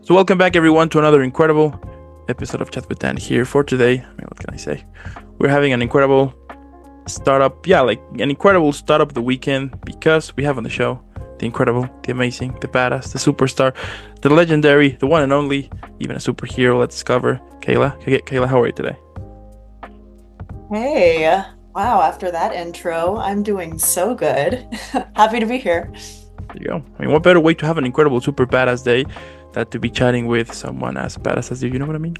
So welcome back everyone to another incredible episode of Chat with Dan here for today. I mean, what can I say? We're having an incredible startup, like an incredible startup of the weekend because we have on the show the incredible, the amazing, the badass, the superstar, the legendary, the one and only, even a superhero. Let's discover Kayla. Kayla, how are you today? Hey, wow, after that intro, I'm doing so good. Happy to be here. There you go. I mean, what better way to have an incredible, super badass day than to be chatting with someone as badass as you? You know what I mean?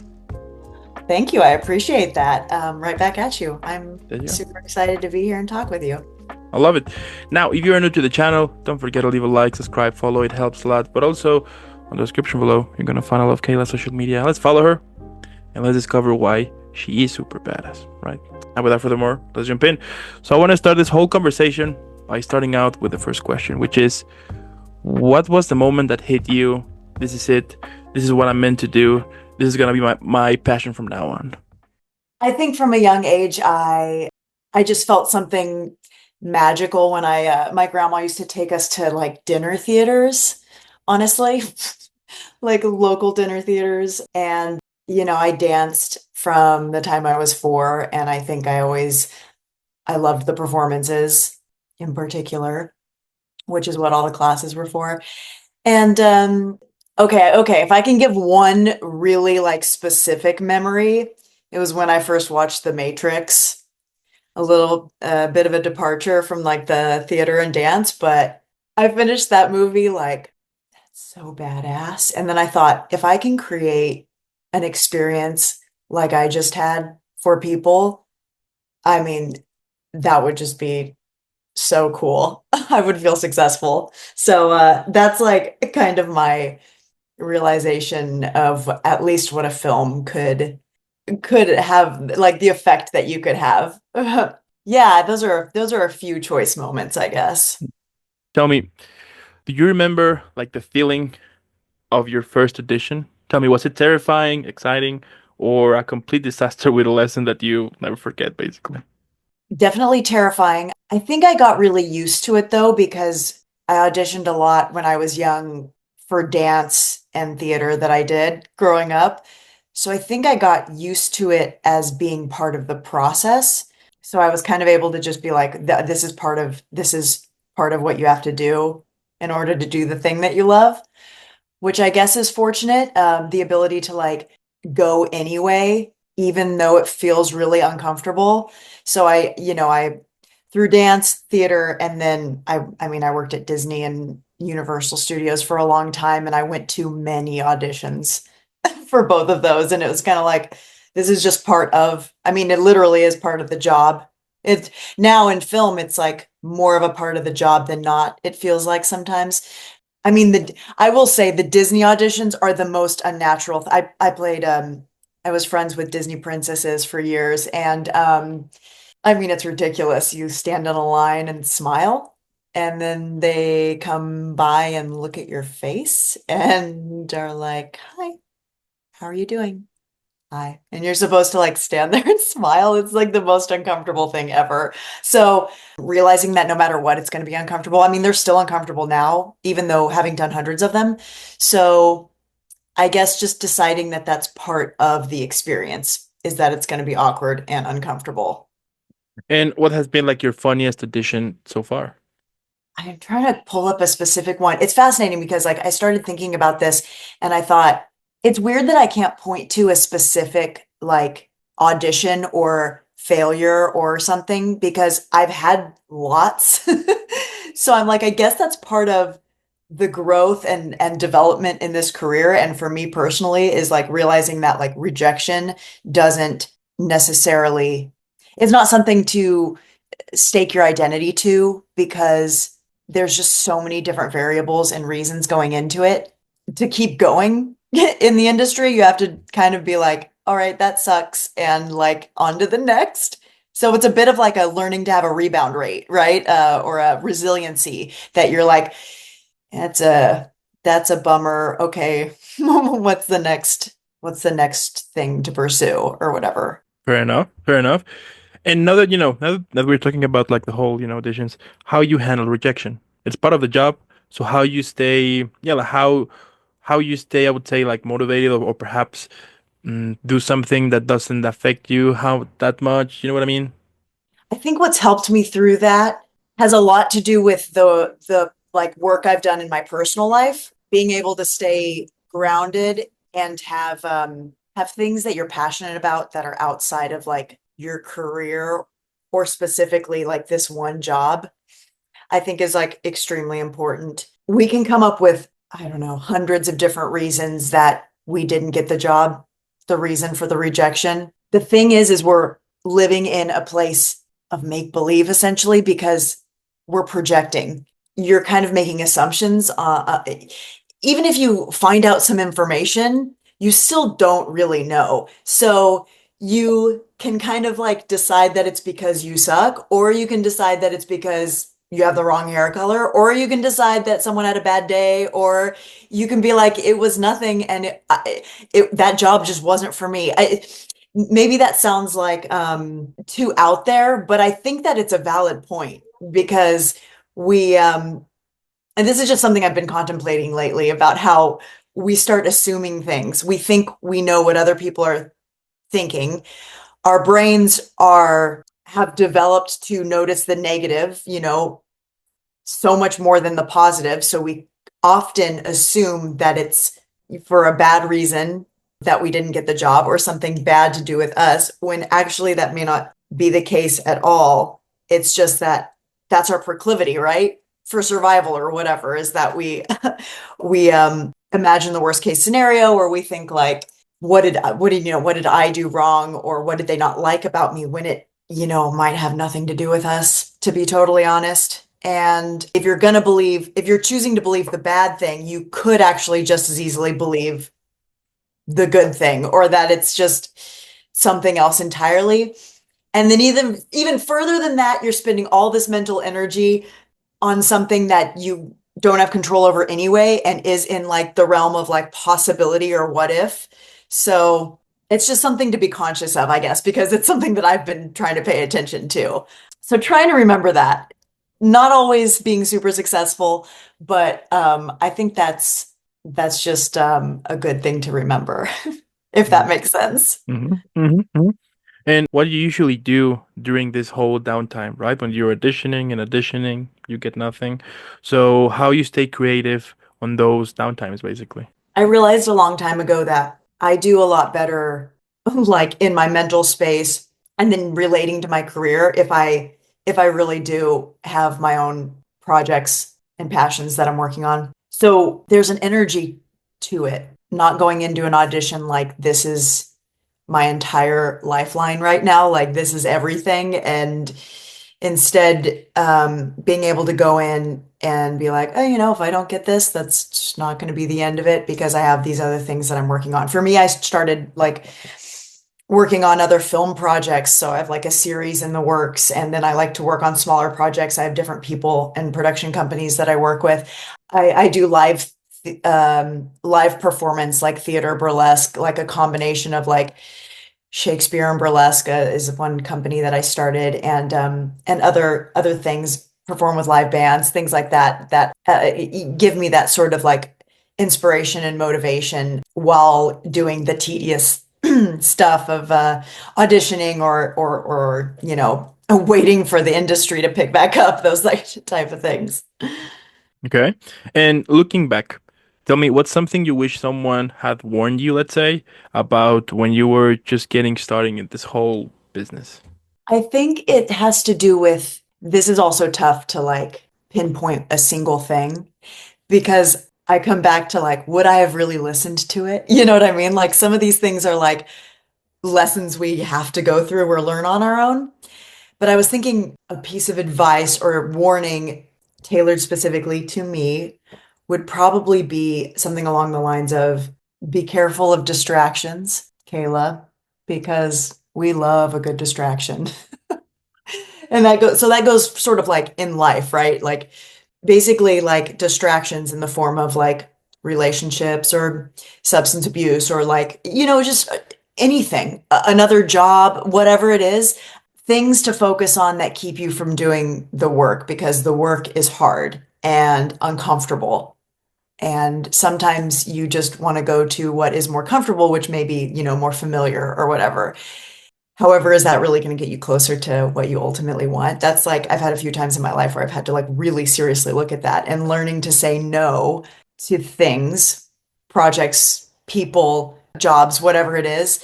Thank you. I appreciate that. Right back at you. I'm There you go. super excited to be here and talk with you. I love it. Now, if you are new to the channel, don't forget to leave a like, subscribe, follow. It helps a lot. But also, on the description below, you're gonna find all of Kayla's social media. Let's follow her and let's discover why she is super badass, right? And without further more, let's jump in. So I want to start this whole conversation by starting out with the first question, which is, what was the moment that hit you? This is it. This is what I'm meant to do. This is gonna be my passion from now on. I think from a young age, I just felt something magical when my grandma used to take us to like dinner theaters, honestly, like local dinner theaters. And, I danced from the time I was 4, and I think I loved the performances in particular, which is what all the classes were for. And okay, if I can give one really like specific memory, it was when I first watched The Matrix. A little bit of a departure from like the theater and dance, but I finished that movie like that's so badass. And then I thought, if I can create an experience like I just had for people, I mean, that would just be so cool. I would feel successful. So that's like kind of my realization of at least what a film could have, like the effect that you could have. Yeah, those are a few choice moments, I guess. Tell me, do you remember like the feeling of your first audition? Tell me, was it terrifying, exciting, or a complete disaster with a lesson that you never forget, basically? Definitely terrifying. I think I got really used to it though, because I auditioned a lot when I was young for dance and theater that I did growing up. So I think I got used to it as being part of the process. So I was kind of able to just be like, this is part of what you have to do in order to do the thing that you love, which I guess is fortunate. The ability to like go anyway, even though it feels really uncomfortable. So I through dance, theater, and then I mean, I worked at Disney and Universal Studios for a long time, and I went to many auditions for both of those. And it was kind of like, this is just part of, I mean, it literally is part of the job. It's now in film, it's like more of a part of the job than not, it feels like sometimes. I mean, I will say the Disney auditions are the most unnatural. I played I was friends with Disney princesses for years, and I mean it's ridiculous. You stand on a line and smile, and then they come by and look at your face and are like, "Hi, how are you doing?" Hi. And you're supposed to like stand there and smile. It's like the most uncomfortable thing ever. So realizing that no matter what, it's going to be uncomfortable. I mean, they're still uncomfortable now, even though having done hundreds of them. So I guess just deciding that that's part of the experience is that it's going to be awkward and uncomfortable. And what has been like your funniest audition so far? I'm trying to pull up a specific one. It's fascinating because like I started thinking about this and I thought it's weird that I can't point to a specific like audition or failure or something because I've had lots. So I'm like, I guess that's part of the growth and development in this career. And for me personally, is like realizing that like rejection doesn't necessarily, it's not something to stake your identity to because there's just so many different variables and reasons going into it. To keep going in the industry, you have to kind of be like, all right, that sucks, and like on to the next. So it's a bit of like a learning to have a rebound rate, right? Or a resiliency that you're like, that's a bummer. Okay, what's the next thing to pursue or whatever. Fair enough. Fair enough. And now that now that we're talking about like the whole auditions, how you handle rejection. It's part of the job. So how you stay, like how you stay, I would say, like motivated, or perhaps do something that doesn't affect you how that much. You know what I mean? I think what's helped me through that has a lot to do with the like work I've done in my personal life, being able to stay grounded and have things that you're passionate about that are outside of like your career or specifically like this one job. I think is like extremely important. We can come up with, I don't know, hundreds of different reasons that we didn't get the job, the reason for the rejection. The thing is we're living in a place of make believe essentially because we're projecting. You're kind of making assumptions. Even if you find out some information, you still don't really know. So you can kind of like decide that it's because you suck, or you can decide that it's because you have the wrong hair color, or you can decide that someone had a bad day, or you can be like, it was nothing and that job just wasn't for me. Maybe that sounds like too out there, but I think that it's a valid point because and this is just something I've been contemplating lately about how we start assuming things. We think we know what other people are thinking. Our brains are have developed to notice the negative, so much more than the positive. So we often assume that it's for a bad reason that we didn't get the job or something bad to do with us, when actually that may not be the case at all. It's just that that's our proclivity, right? For survival or whatever, is that we imagine the worst case scenario, or we think like, what did I do wrong, or what did they not like about me, when it might have nothing to do with us, to be totally honest. And if you're choosing to believe the bad thing, you could actually just as easily believe the good thing, or that it's just something else entirely. And then even further than that, you're spending all this mental energy on something that you don't have control over anyway and is in like the realm of like possibility or what if. So it's just something to be conscious of, I guess, because it's something that I've been trying to pay attention to. So trying to remember that. Not always being super successful, but I think that's just a good thing to remember, if that makes sense. Mm-hmm. And what do you usually do during this whole downtime, right? When you're auditioning and auditioning, you get nothing. So how you stay creative on those downtimes, basically? I realized a long time ago that I do a lot better like in my mental space and then relating to my career if I really do have my own projects and passions that I'm working on. So there's an energy to it, not going into an audition like this is my entire lifeline right now, like this is everything, and instead being able to go in and be like, oh, if I don't get this, that's just not going to be the end of it because I have these other things that I'm working on. For me, I started like working on other film projects. So I have like a series in the works, and then I like to work on smaller projects. I have different people and production companies that I work with. I do live performance, like theater, burlesque, like a combination of like Shakespeare and burlesque is one company that I started, and other things, perform with live bands, things like that that give me that sort of like inspiration and motivation while doing the tedious stuff of auditioning or waiting for the industry to pick back up, those like type of things. Okay. And looking back, tell me what's something you wish someone had warned you, let's say, about when you were just getting starting in this whole business? I think it has to do with, this is also tough to like pinpoint a single thing, because I come back to like, would I have really listened to it? You know what I mean? Like some of these things are like lessons we have to go through or learn on our own. But I was thinking a piece of advice or warning tailored specifically to me would probably be something along the lines of, be careful of distractions, Kayla, because we love a good distraction. And that goes sort of like in life, right? Like basically like distractions in the form of like relationships or substance abuse or like, just anything, another job, whatever it is, things to focus on that keep you from doing the work because the work is hard and uncomfortable. And sometimes you just want to go to what is more comfortable, which may be, more familiar or whatever. However, is that really going to get you closer to what you ultimately want? That's like, I've had a few times in my life where I've had to like really seriously look at that, and learning to say no to things, projects, people, jobs, whatever it is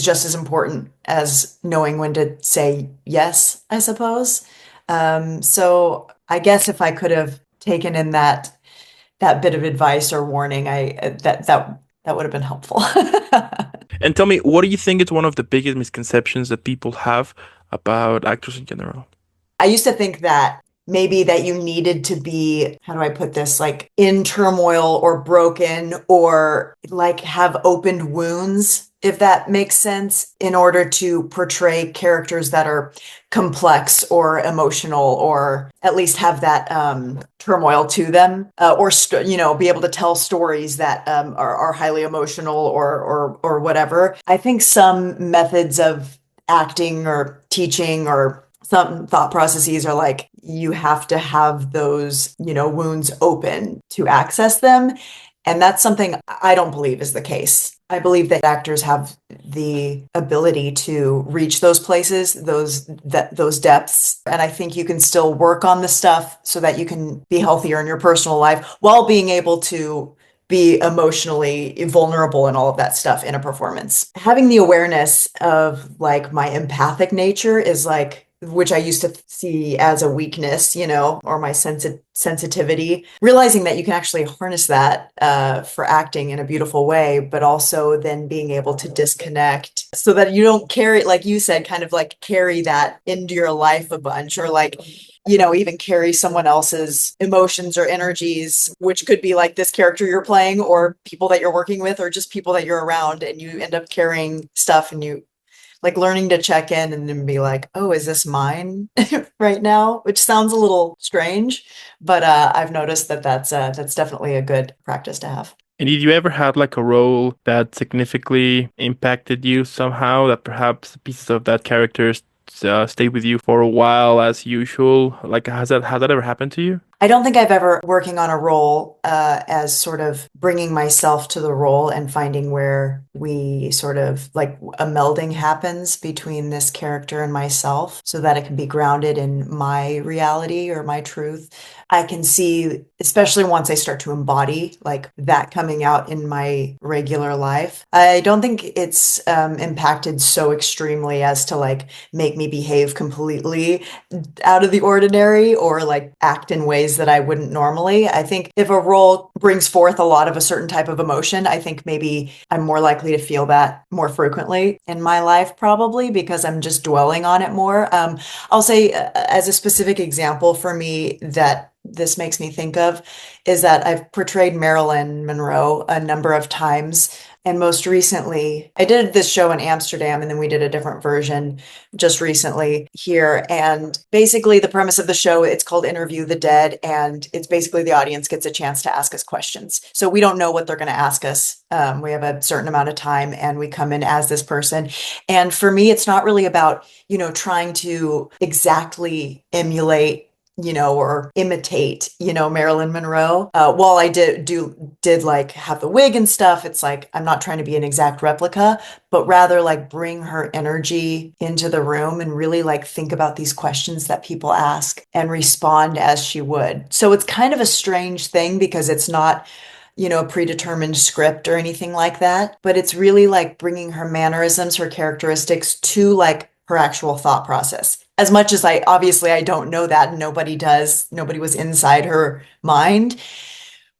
just as important as knowing when to say yes, I suppose. So I guess if I could have taken in that bit of advice or warning, that would have been helpful. And tell me, what do you think is one of the biggest misconceptions that people have about actors in general? I used to think that maybe that you needed to be, how do I put this, like in turmoil or broken or like have opened wounds, if that makes sense, in order to portray characters that are complex or emotional, or at least have that turmoil to them, or be able to tell stories that are highly emotional or whatever. I think some methods of acting or teaching or some thought processes are like you have to have those, wounds open to access them. And that's something I don't believe is the case. I believe that actors have the ability to reach those places, those depths. And I think you can still work on the stuff so that you can be healthier in your personal life while being able to be emotionally vulnerable and all of that stuff in a performance. Having the awareness of like my empathic nature is like, which I used to see as a weakness, or my sensitivity, realizing that you can actually harness that for acting in a beautiful way, but also then being able to disconnect so that you don't carry, like you said, kind of like carry that into your life a bunch, or like, even carry someone else's emotions or energies, which could be like this character you're playing, or people that you're working with, or just people that you're around, and you end up carrying stuff, and you like learning to check in and then be like, oh, is this mine right now? Which sounds a little strange, but I've noticed that that's definitely a good practice to have. And did you ever have like a role that significantly impacted you somehow, that perhaps pieces of that character stayed with you for a while as usual? Like, has that ever happened to you? I don't think I've ever working on a role as sort of bringing myself to the role and finding where we sort of like a melding happens between this character and myself so that it can be grounded in my reality or my truth. I can see, especially once I start to embody like that coming out in my regular life. I don't think it's impacted so extremely as to like make me behave completely out of the ordinary or like act in ways that I wouldn't normally. I think if a role brings forth a lot of a certain type of emotion, I think maybe I'm more likely to feel that more frequently in my life, probably because I'm just dwelling on it more. I'll say, as a specific example for me that this makes me think of is that I've portrayed Marilyn Monroe a number of times. And most recently, I did this show in Amsterdam, and then we did a different version just recently here. And basically, the premise of the show, it's called Interview the Dead, and it's basically the audience gets a chance to ask us questions. So we don't know what they're going to ask us. We have a certain amount of time, and we come in as this person. And for me, it's not really about, trying to exactly emulate or imitate, Marilyn Monroe. While I did like have the wig and stuff, it's like I'm not trying to be an exact replica, but rather like bring her energy into the room and really like think about these questions that people ask and respond as she would. So it's kind of a strange thing because it's not a predetermined script or anything like that, but it's really like bringing her mannerisms, her characteristics to like her actual thought process. As much as I don't know that, and nobody does, nobody was inside her mind,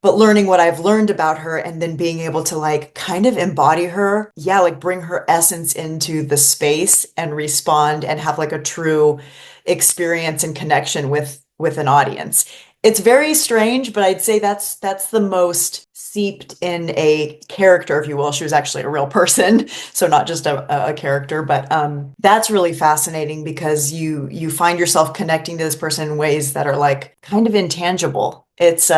but learning what I've learned about her and then being able to like kind of embody her, yeah, like bring her essence into the space and respond and have like a true experience and connection with an audience. It's very strange, but I'd say that's the most seeped in a character, if you will. She was actually a real person, so not just a character. But that's really fascinating because you find yourself connecting to this person in ways that are like kind of intangible. It's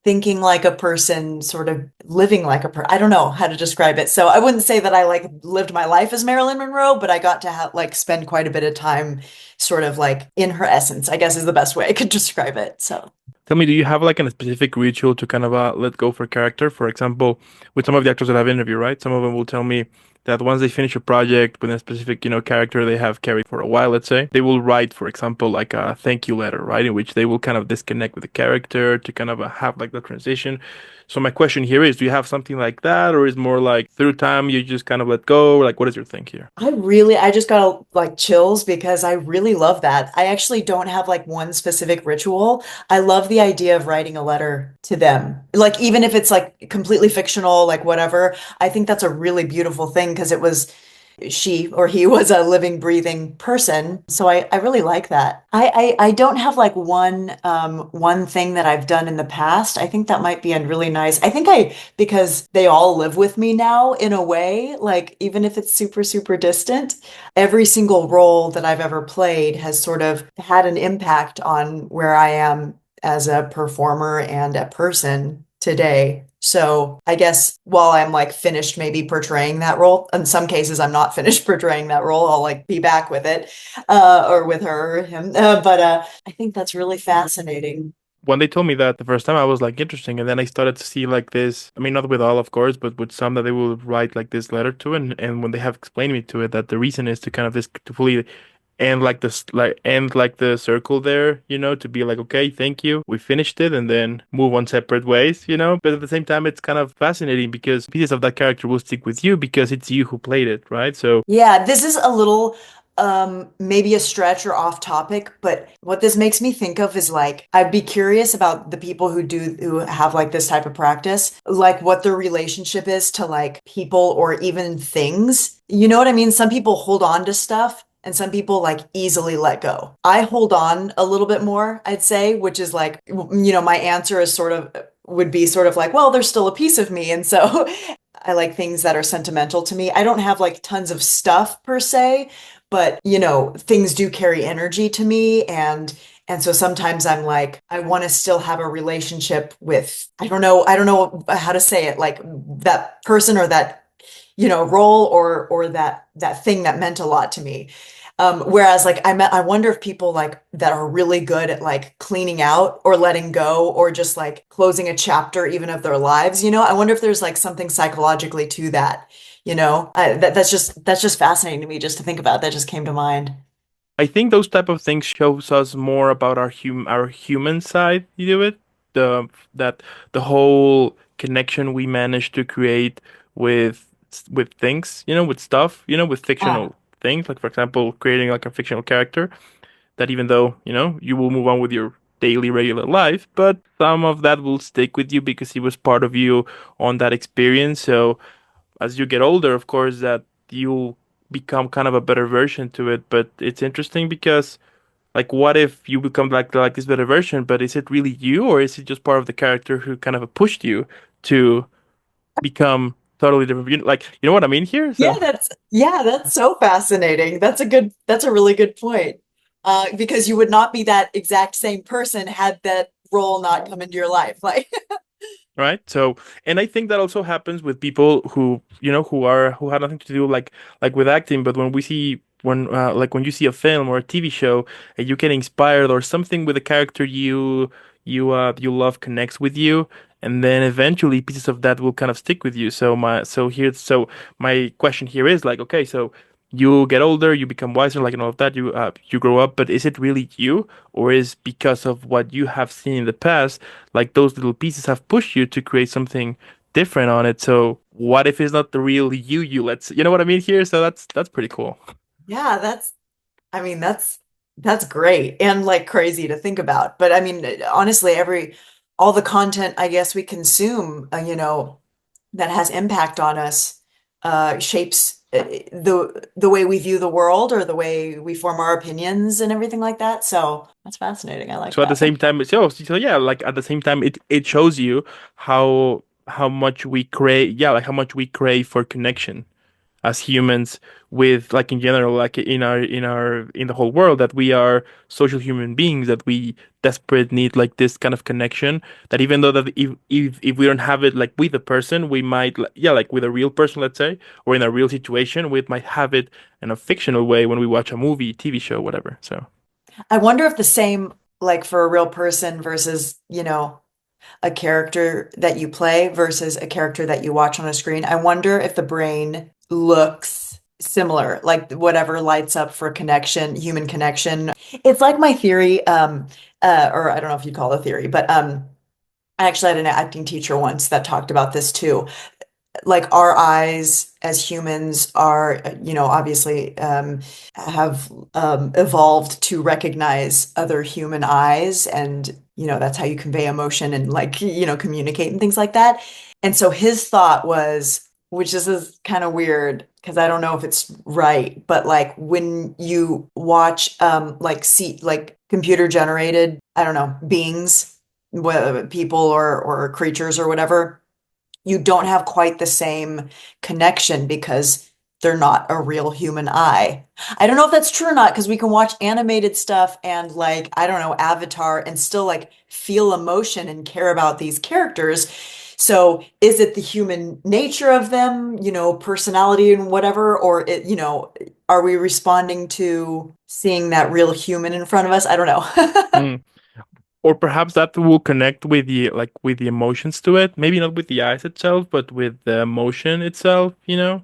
thinking like a person, sort of living like a person. I don't know how to describe it. So I wouldn't say that I like lived my life as Marilyn Monroe, but I got to like spend quite a bit of time sort of like in her essence, I guess is the best way I could describe it. So Tell me, do you have like a specific ritual to kind of let go for character? For example, with some of the actors that I've interviewed, right? Some of them will tell me that once they finish a project with a specific, character they have carried for a while, let's say, they will write, for example, like a thank you letter, right? In which they will kind of disconnect with the character to kind of have like the transition. So my question here is, do you have something like that, or is more like through time you just kind of let go? Like, what is your thing here? I just got like chills because I really love that. I actually don't have like one specific ritual. I love the idea of writing a letter to them. Like, even if it's like completely fictional, like whatever, I think that's a really beautiful thing because it was she or he was a living, breathing person. So I really like that. I don't have like one thing that I've done in the past. I think that might be a really nice. I think because they all live with me now in a way, like even if it's super, super distant, every single role that I've ever played has sort of had an impact on where I am as a performer and a person today. So I guess while I'm like finished maybe portraying that role, in some cases I'm not finished portraying that role, I'll like be back with it, or with her or him. But I think that's really fascinating. When they told me that the first time, I was like, interesting. And then I started to see like this, I mean, not with all, of course, but with some that they will write like this letter to. And when they have explained me to it, that the reason is to kind of this, to fully end like this, like end like the circle there, to be like, okay, thank you. We finished it and then move on separate ways. But at the same time, it's kind of fascinating because pieces of that character will stick with you because it's you who played it, right? So Yeah, this is a little maybe a stretch or off topic, but what this makes me think of is like I'd be curious about the people who have like this type of practice, like what their relationship is to like people or even things. You know what I mean? Some people hold on to stuff and some people like easily let go. I hold on a little bit more, I'd say, which is like, my answer is sort of would be sort of like, well, there's still a piece of me. And so I like things that are sentimental to me. I don't have like tons of stuff per se, but things do carry energy to me, and so sometimes I'm like I want to still have a relationship with I don't know how to say it, like that person or that role or that thing that meant a lot to me. Whereas like I wonder if people like that are really good at like cleaning out or letting go or just like closing a chapter even of their lives, I wonder if there's like something psychologically to that, that's just fascinating to me just to think about. That just came to mind. I think those type of things shows us more about our human side. You do it, the that the whole connection we manage to create with with things, with stuff, with Ah, fictional things. Like for example, creating like a fictional character that even though, you will move on with your daily regular life, but some of that will stick with you because he was part of you on that experience. So as you get older, of course, that you'll become kind of a better version to it. But it's interesting because, like, what if you become like this better version, but is it really you, or is it just part of the character who kind of pushed you to become totally different? Like, you know what I mean here? So, yeah, that's so fascinating. That's a really good point. Because you would not be that exact same person had that role not come into your life. Like, right? So, and I think that also happens with people who, who had nothing to do like with acting, but when you see a film or a TV show and you get inspired or something with a character you love connects with you, and then eventually pieces of that will kind of stick with you. So my question here is like, okay, so you get older, you become wiser, like and all of that, you grow up, but is it really you, or is because of what you have seen in the past? Like those little pieces have pushed you to create something different on it. So what if it's not the real you? You know what I mean here? So that's pretty cool. yeah, I mean, that's great and like crazy to think about. But I mean, honestly, all the content I guess we consume, that has impact on us, shapes the way we view the world or the way we form our opinions and everything like that. So that's fascinating. I like So at the that. same time, so yeah, like at the same time, it shows you how much we crave, yeah, like how much we crave for connection as humans with like in general, like in the whole world, that we are social human beings, that we desperate need like this kind of connection, that even though that if we don't have it like with a person, we might yeah, like with a real person, let's say, or in a real situation, we might have it in a fictional way when we watch a movie, TV show, whatever. So I wonder if the same like for a real person versus, a character that you play versus a character that you watch on a screen. I wonder if the brain looks similar, like whatever lights up for connection, human connection. It's like my theory, or I don't know if you call it a theory, but I actually had an acting teacher once that talked about this too. Like our eyes as humans are, obviously have evolved to recognize other human eyes, and that's how you convey emotion and like communicate and things like that. And so his thought was, which is kind of weird because I don't know if it's right, but like when you watch like see like computer generated, I don't know, beings, whether people or creatures or whatever, you don't have quite the same connection because they're not a real human eye. I don't know if that's true or not because we can watch animated stuff and like, I don't know, Avatar and still like feel emotion and care about these characters. So is it the human nature of them, personality and whatever, or are we responding to seeing that real human in front of us? I don't know. Mm. Or perhaps that will connect with the like with the emotions to it. Maybe not with the eyes itself, but with the emotion itself, you know?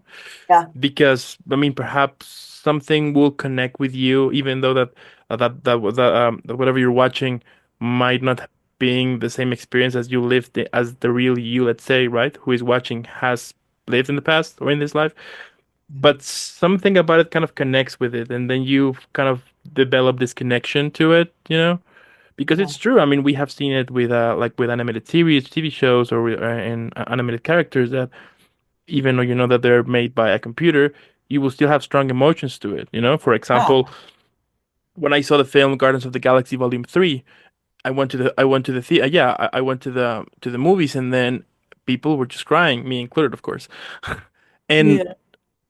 Yeah. Because I mean, perhaps something will connect with you, even though that whatever you're watching might not being the same experience as you lived as the real you, let's say, right? Who is watching has lived in the past or in this life, but something about it kind of connects with it, and then you kind of develop this connection to it, you know? Because Yeah. it's true. I mean, we have seen it with like with animated series, TV shows, or in animated characters that even though you know that they're made by a computer, you will still have strong emotions to it. You know, for example, Yeah. when I saw the film Guardians of the Galaxy Volume 3, I went to the yeah, I went to the movies, and then people were just crying, me included, of course. And Yeah.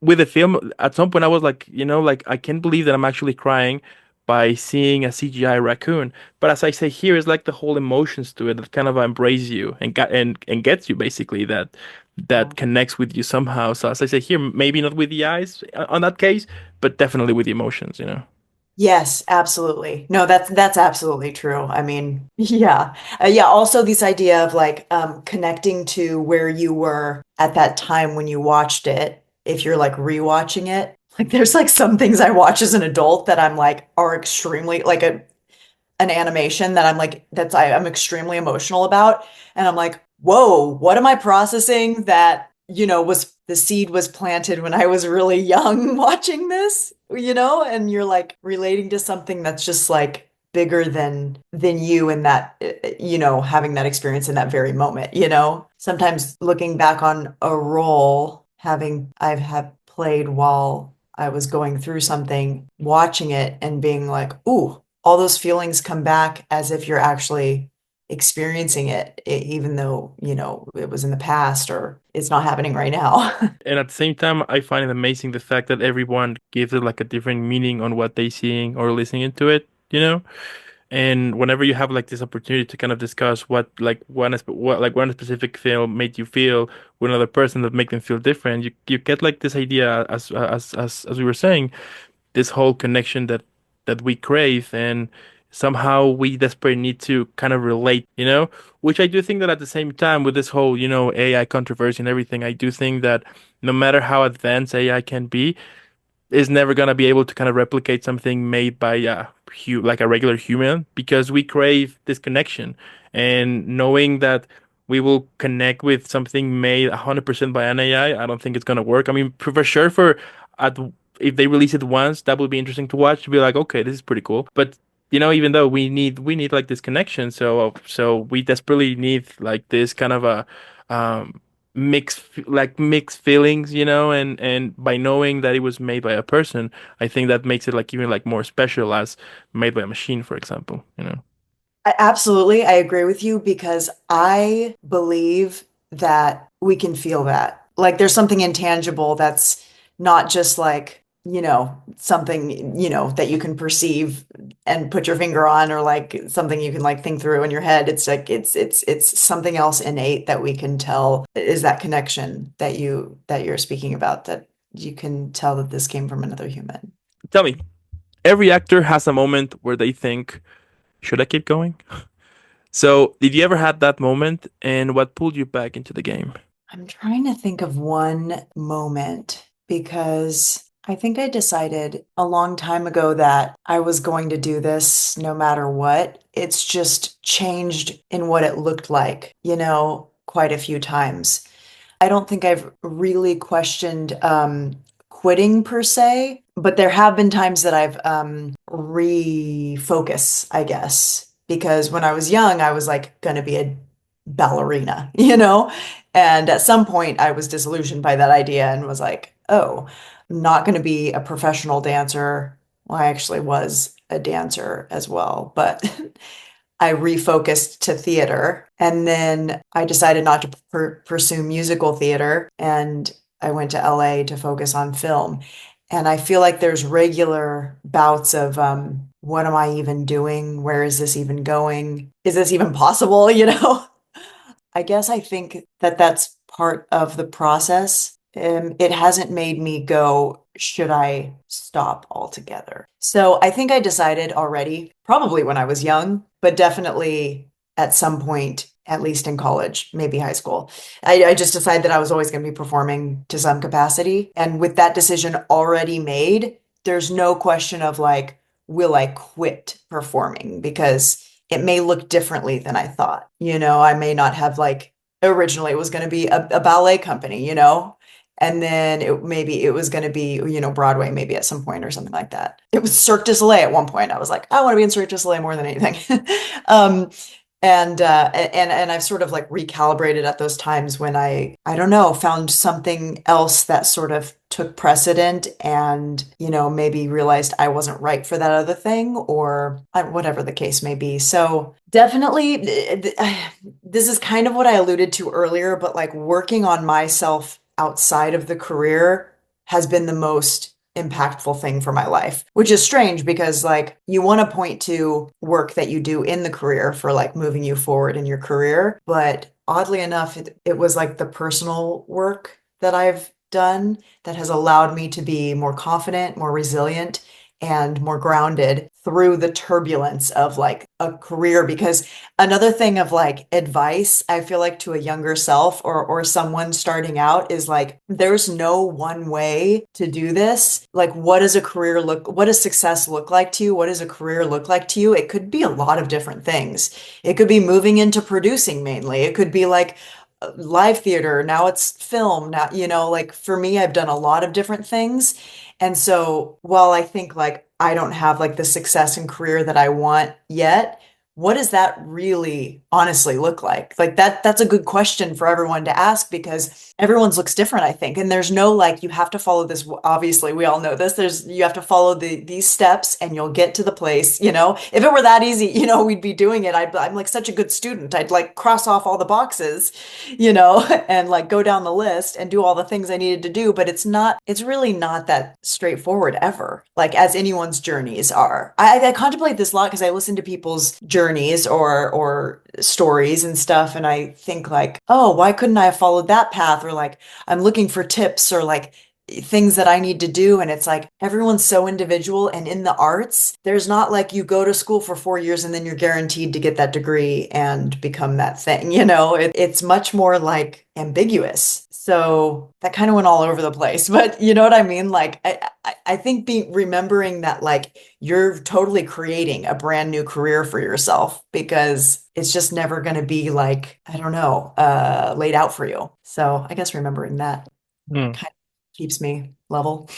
with the film, at some point I was like, you know, like I can't believe that I'm actually crying by seeing a CGI raccoon. But as I say here, it's like the whole emotions to it that kind of embrace you and and gets you basically that connects with you somehow. So as I say here, maybe not with the eyes on that case, but definitely with the emotions, you know. Yes, absolutely. No, that's absolutely true. I mean, yeah. Yeah, also this idea of like connecting to where you were at that time when you watched it, if you're like rewatching it. Like there's like some things I watch as an adult that I'm like are extremely like an animation that I'm like I'm extremely emotional about, and I'm like, whoa, what am I processing that was the seed was planted when I was really young watching this, and you're like relating to something that's just like bigger than you in that having that experience in that very moment. Sometimes looking back on a role having I've had played while I was going through something, watching it and being like, ooh, all those feelings come back as if you're actually experiencing it, even though, it was in the past or it's not happening right now. And at the same time, I find it amazing the fact that everyone gives it like a different meaning on what they seeing or listening to it, you know? And whenever you have like this opportunity to kind of discuss what one specific film made you feel with another person that make them feel different, you get like this idea as we were saying, this whole connection that we crave, and somehow we desperately need to kind of relate, you know? Which I do think that at the same time with this whole, you know, AI controversy and everything, I do think that no matter how advanced AI can be, is never gonna be able to kind of replicate something made by like a regular human, because we crave this connection, and knowing that we will connect with something made 100% by an AI, I don't think it's gonna work. I mean, for sure, at if they release it once, that would be interesting to watch. To be like, okay, this is pretty cool. But you know, even though we need like this connection, so we desperately need like this kind of a um mixed feelings, you know, and by knowing that it was made by a person, I think that makes it like even like more special as made by a machine, for example, you know. Absolutely, I agree with you because I believe that we can feel that. Like there's something intangible that's not just like, something, that you can perceive and put your finger on or like something you can like think through in your head. It's like it's something else innate that we can tell is that connection that you're speaking about, that you can tell that this came from another human. Tell me, every actor has a moment where they think, Should I keep going? So, did you ever had that moment, and what pulled you back into the game? I'm trying to think of one moment because I think I decided a long time ago that I was going to do this no matter what. It's just changed in what it looked like, quite a few times. I don't think I've really questioned quitting per se, but there have been times that I've refocus, I guess, because when I was young, I was like going to be a ballerina, And at some point, I was disillusioned by that idea and was like, oh, I'm not going to be a professional dancer. Well, I actually was a dancer as well, but I refocused to theater. And then I decided not to pursue musical theater. And I went to LA to focus on film. And I feel like there's regular bouts of what am I even doing? Where is this even going? Is this even possible? I guess I think that that's part of the process. It hasn't made me go, should I stop altogether? So I think I decided already, probably when I was young, but definitely at some point, at least in college, maybe high school. I just decided that I was always going to be performing to some capacity. And with that decision already made, there's no question of like, will I quit performing? Because it may look differently than I thought. I may not have like originally it was going to be a ballet company, and then maybe it was going to be, Broadway maybe at some point or something like that. It was Cirque du Soleil at one point. I was like, I want to be in Cirque du Soleil more than anything. um, and I've sort of like recalibrated at those times when I don't know, found something else that sort of took precedent and, maybe realized I wasn't right for that other thing or whatever the case may be. So definitely this is kind of what I alluded to earlier, but like working on myself outside of the career has been the most impactful thing for my life, which is strange because like you want to point to work that you do in the career for like moving you forward in your career. But oddly enough, it was like the personal work that I've done that has allowed me to be more confident, more resilient, and more grounded through the turbulence of like a career. Because another thing of like advice, I feel like to a younger self or someone starting out is like there's no one way to do this. Like what does success look like to you? What does a career look like to you? It could be a lot of different things. It could be moving into producing mainly. It could be like live theater. Now it's film. Now, like for me, I've done a lot of different things. And so while I think like I don't have like the success and career that I want yet, what does that really honestly look like? Like that's a good question for everyone to ask because everyone's looks different, I think. And there's no like you have to follow this. Obviously, we all know this. You have to follow these steps and you'll get to the place, If it were that easy, we'd be doing it. I'm like such a good student. I'd like cross off all the boxes, and like go down the list and do all the things I needed to do. But it's really not that straightforward ever, like as anyone's journeys are. I contemplate this a lot because I listen to people's journeys or stories and stuff. And I think like, oh, why couldn't I have followed that path? Or like, I'm looking for tips or like, things that I need to do. And it's like everyone's so individual. And in the arts, there's not like you go to school for 4 years and then you're guaranteed to get that degree and become that thing. It's much more like ambiguous. So that kind of went all over the place. But you know what I mean? Like, I think remembering that, like, you're totally creating a brand new career for yourself because it's just never going to be like, I don't know, laid out for you. So I guess remembering that Hmm. kind of keeps me level.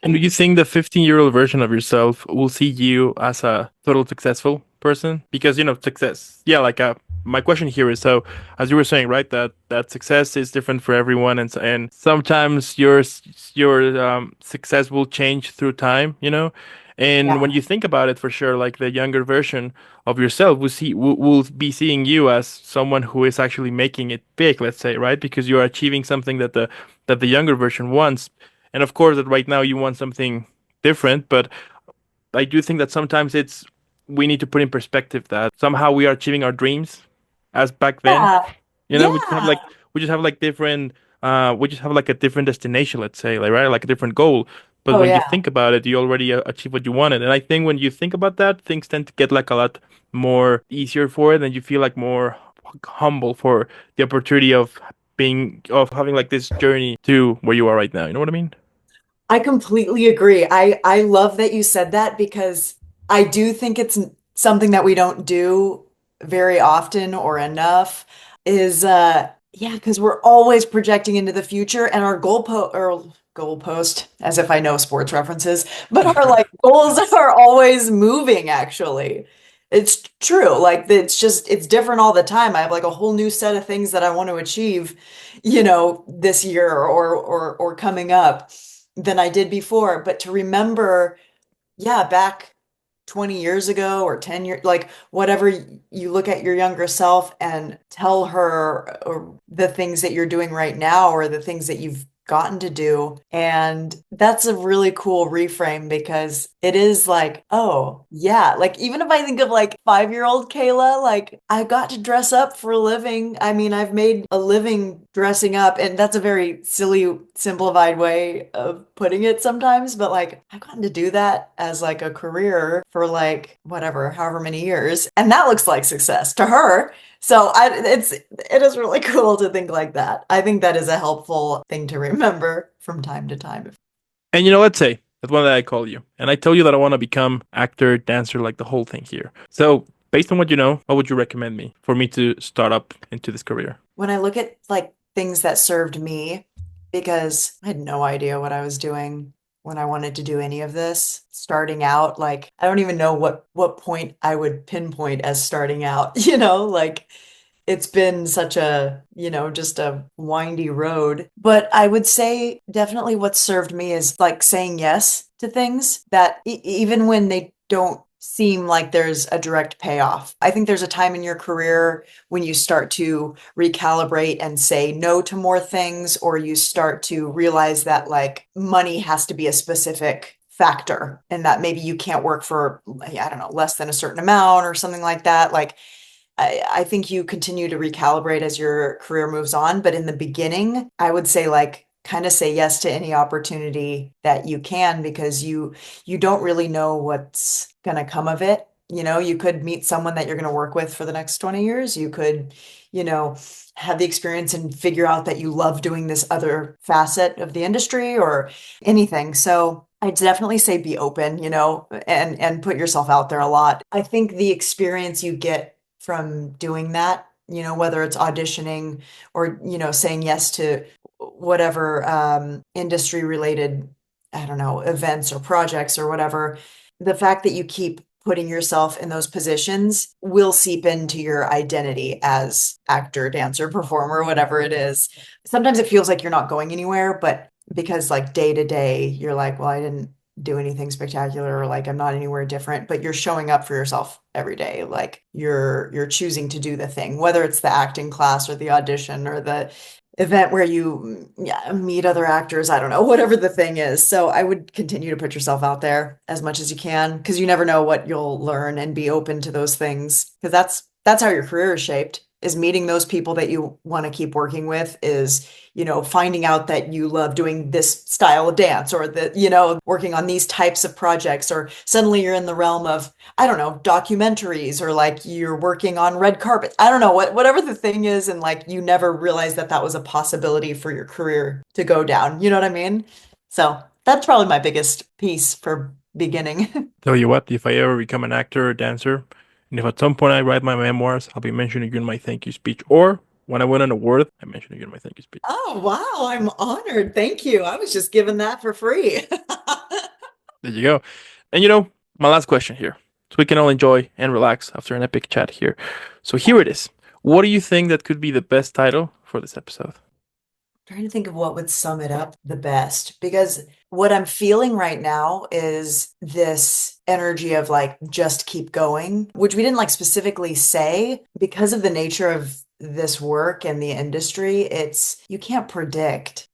And do you think the 15-year-old version of yourself will see you as a total successful person? Because, success. Yeah, like my question here is so, as you were saying, right, that success is different for everyone, and sometimes your success will change through time, And when Yeah. you think about it, for sure, like the younger version of yourself will be seeing you as someone who is actually making it big, let's say, right? Because you are achieving something that the younger version wants. And of course, that right now you want something different, but I do think that sometimes we need to put in perspective that somehow we are achieving our dreams as back then. Yeah. We just have Yeah. like different we just have like a different destination, let's say, like right, like a different goal. But Oh when you yeah. think about it, you already achieve what you wanted. And I think when you think about that, things tend to get like a lot more easier for it, and you feel like more humble for the opportunity of of having like this journey to where you are right now. You know what I mean? I completely agree. I love that you said that because I do think it's something that we don't do very often or enough is yeah, because we're always projecting into the future and our goalpost, as if I know sports references, but our like goals are always moving actually. It's true. Like it's different all the time. I have like a whole new set of things that I want to achieve, this year or coming up than I did before. But to remember, yeah, back 20 years ago or 10 years, like whatever, you look at your younger self and tell her or the things that you're doing right now or the things that you've gotten to do. And that's a really cool reframe because it is like, oh, yeah. Like, even if I think of like 5-year-old Kayla, like I got to dress up for a living. I mean, I've made a living dressing up, and that's a very silly, simplified way of putting it sometimes, but like I've gotten to do that as like a career for like whatever, however many years. And that looks like success to her. So it is really cool to think like that. I think that is a helpful thing to remember from time to time. And let's say that's one that I call you, and I tell you that I want to become actor, dancer, like the whole thing here. So, based on what you know, what would you recommend me for me to start up into this career? When I look at like things that served me, because I had no idea what I was doing when I wanted to do any of this, starting out, like I don't even know what point I would pinpoint as starting out, like it's been such a, just a windy road. But I would say definitely what served me is like saying yes to things that even when they don't seem like there's a direct payoff. I think there's a time in your career when you start to recalibrate and say no to more things, or you start to realize that like money has to be a specific factor and that maybe you can't work for, I don't know, less than a certain amount or something like that. Like I think you continue to recalibrate as your career moves on. But in the beginning, I would say like kind of say yes to any opportunity that you can because you don't really know what's gonna come of it. You could meet someone that you're gonna work with for the next 20 years. You could, you know, have the experience and figure out that you love doing this other facet of the industry or anything. So I'd definitely say be open, and put yourself out there a lot. I think the experience you get from doing that, whether it's auditioning or, saying yes to whatever industry related, I don't know, events or projects or whatever, the fact that you keep putting yourself in those positions will seep into your identity as actor, dancer, performer, whatever it is. Sometimes it feels like you're not going anywhere, but because like day to day, you're like, well, I didn't do anything spectacular or like I'm not anywhere different, but you're showing up for yourself every day. Like you're choosing to do the thing, whether it's the acting class or the audition or the event where you yeah, meet other actors, I don't know, whatever the thing is. So I would continue to put yourself out there as much as you can because you never know what you'll learn and be open to those things because that's how your career is shaped is meeting those people that you want to keep working with is finding out that you love doing this style of dance or that working on these types of projects or suddenly you're in the realm of I don't know, documentaries or like you're working on red carpet. I don't know whatever the thing is and like you never realized that that was a possibility for your career to go down. You know what I mean? So, that's probably my biggest piece for beginning. Tell you what, if I ever become an actor or dancer, and if at some point I write my memoirs, I'll be mentioning you in my thank you speech. Or when I win an award, I mention you in my thank you speech. Oh, wow, I'm honored. Thank you. I was just given that for free. There you go. And my last question here. So we can all enjoy and relax after an epic chat here. So here it is. What do you think that could be the best title for this episode? Trying to think of what would sum it up the best because what I'm feeling right now is this energy of like just keep going, which we didn't like specifically say because of the nature of this work and the industry. It's you can't predict,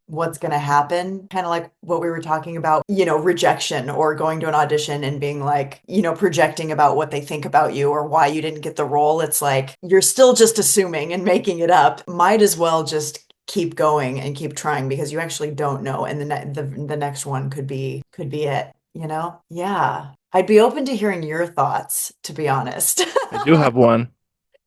what's going to happen. Kind of like what we were talking about, rejection or going to an audition and being like, projecting about what they think about you or why you didn't get the role. It's like you're still just assuming and making it up. Might as well just keep going and keep trying because you actually don't know, and the next one could be it, you know? Yeah. I'd be open to hearing your thoughts, to be honest. I do have one.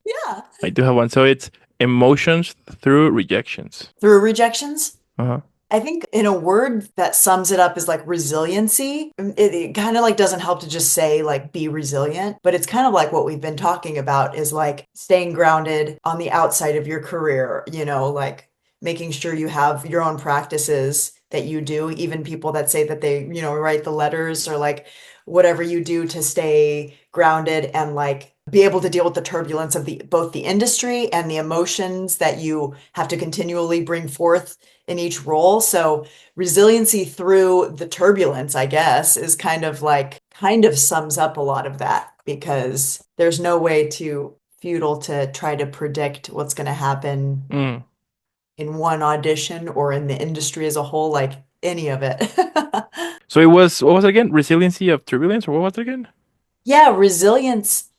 Yeah. I do have one. So it's emotions through rejections. Through rejections? Uh-huh. I think in a word that sums it up is like resiliency. It kind of like doesn't help to just say like be resilient, but it's kind of like what we've been talking about is like staying grounded on the outside of your career, like making sure you have your own practices that you do, even people that say that they, write the letters or like whatever you do to stay grounded and like be able to deal with the turbulence of the both the industry and the emotions that you have to continually bring forth in each role. So resiliency through the turbulence, I guess, is kind of sums up a lot of that because there's no way to futile to try to predict what's going to happen Mm. in one audition or in the industry as a whole, like any of it. So it was, what was it again? Resiliency of turbulence, or what was it again? Yeah, resilience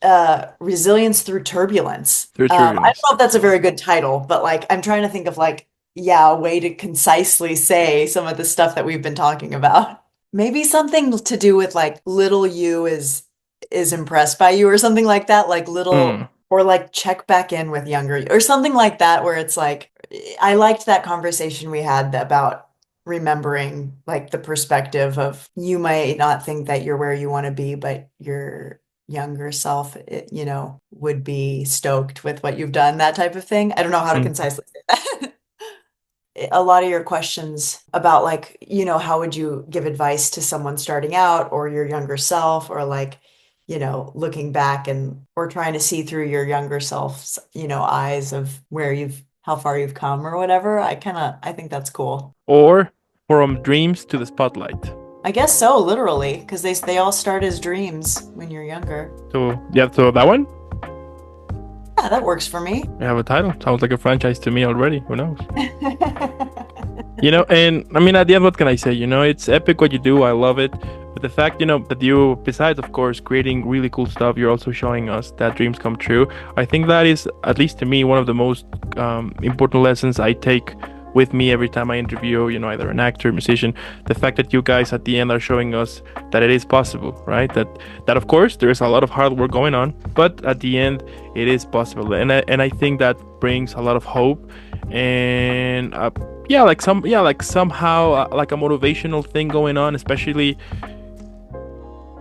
through turbulence. Through I don't turbulence. know if that's a very good title, but like I'm trying to think of like, yeah, a way to concisely say some of the stuff that we've been talking about. Maybe something to do with like little you is impressed by you or something like that, like little Mm. or like check back in with younger you or something like that where it's like I liked that conversation we had about remembering like the perspective of you might not think that you're where you want to be, but your younger self, would be stoked with what you've done, that type of thing. I don't know how to Mm. concisely say that. A lot of your questions about like, how would you give advice to someone starting out or your younger self or like, looking back and or trying to see through your younger self's, eyes of how far you've come or whatever. I think that's cool. Or from dreams to the spotlight. I guess so, literally, because they all start as dreams when you're younger. So yeah, so that one, Yeah, that works for me. we have a title. Sounds like a franchise to me already. Who knows? And I mean, at the end, what can I say? It's epic what you do. I love it. But the fact, that you, besides, of course, creating really cool stuff, you're also showing us that dreams come true. I think that is, at least to me, one of the most important lessons I take with me every time I interview, either an actor, musician. The fact that you guys at the end are showing us that it is possible, right? That of course there is a lot of hard work going on, but at the end it is possible, and I think that brings a lot of hope, and somehow like a motivational thing going on, especially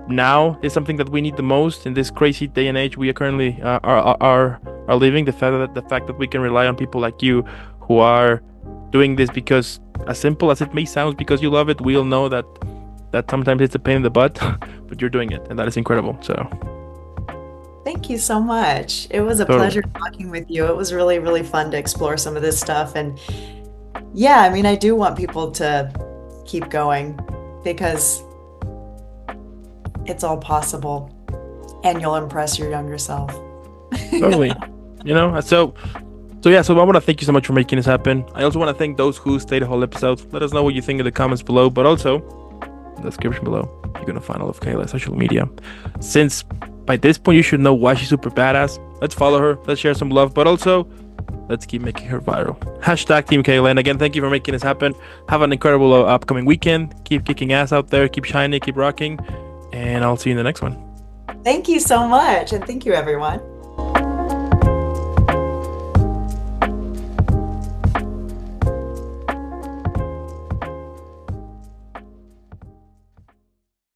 now is something that we need the most in this crazy day and age we are currently are living. The fact that we can rely on people like you who are doing this because, as simple as it may sound, because you love it. We all know that sometimes it's a pain in the butt, but you're doing it, and that is incredible. So Thank you so much. It was a totally. pleasure talking with you. It was really, really fun to explore some of this stuff. And yeah, I mean, I do want people to keep going because it's all possible and you'll impress your younger self. Totally. So yeah, so I want to thank you so much for making this happen. I also want to thank those who stayed the whole episode. Let us know what you think in the comments below, but also in the description below, you're gonna find all of Kayla's social media. Since by this point you should know why she's super badass, let's follow her, let's share some love, but also let's keep making her viral. Hashtag Team Kayla. And again, thank you for making this happen. Have an incredible upcoming weekend. Keep kicking ass out there, keep shining, keep rocking, and I'll see you in the next one. Thank you so much. And thank you, everyone.